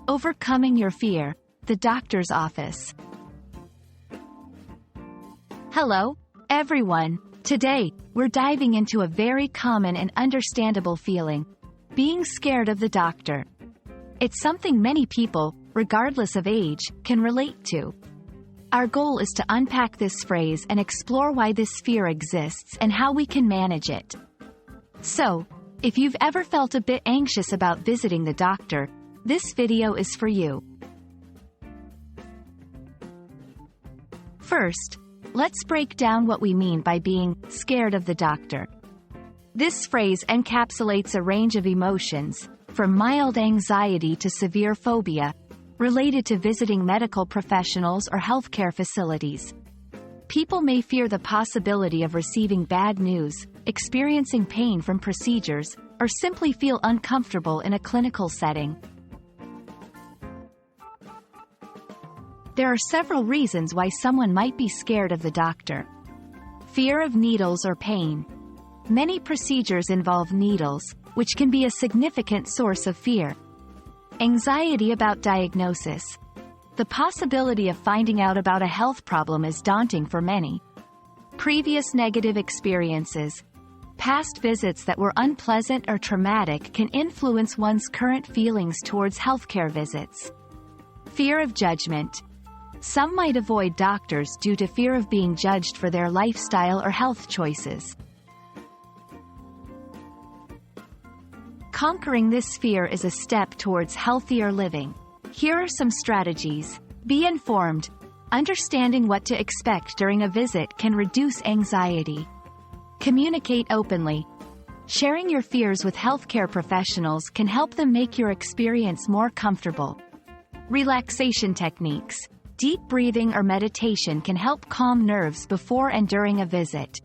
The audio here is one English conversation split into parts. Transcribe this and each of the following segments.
Overcoming your fear, the doctor's office. Hello, everyone. Today, we're diving into a very common and understandable feeling: being scared of the doctor. It's something many people, regardless of age, can relate to. Our goal is to unpack this phrase and explore why this fear exists and how we can manage it. So, if you've ever felt a bit anxious about visiting the doctor, this video is for you. First, let's break down what we mean by being scared of the doctor. This phrase encapsulates a range of emotions, from mild anxiety to severe phobia, related to visiting medical professionals or healthcare facilities. People may fear the possibility of receiving bad news, experiencing pain from procedures, or simply feel uncomfortable in a clinical setting. There are several reasons why someone might be scared of the doctor. Fear of needles or pain. Many procedures involve needles, which can be a significant source of fear. Anxiety about diagnosis. The possibility of finding out about a health problem is daunting for many. Previous negative experiences. Past visits that were unpleasant or traumatic can influence one's current feelings towards healthcare visits. Fear of judgment. Some might avoid doctors due to fear of being judged for their lifestyle or health choices. Conquering this fear is a step towards healthier living. Here are some strategies. Be informed. Understanding what to expect during a visit can reduce anxiety. Communicate openly. Sharing your fears with healthcare professionals can help them make your experience more comfortable. Relaxation techniques. Deep breathing or meditation can help calm nerves before and during a visit.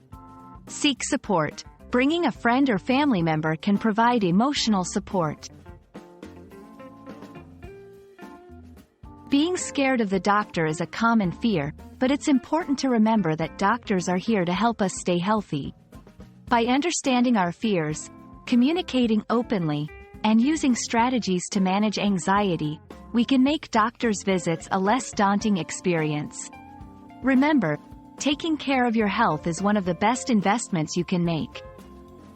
Seek support. Bringing a friend or family member can provide emotional support. Being scared of the doctor is a common fear, but it's important to remember that doctors are here to help us stay healthy. By understanding our fears, communicating openly, and using strategies to manage anxiety, we can make doctors' visits a less daunting experience. Remember, taking care of your health is one of the best investments you can make.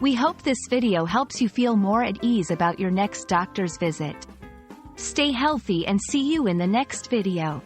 We hope this video helps you feel more at ease about your next doctor's visit. Stay healthy and see you in the next video.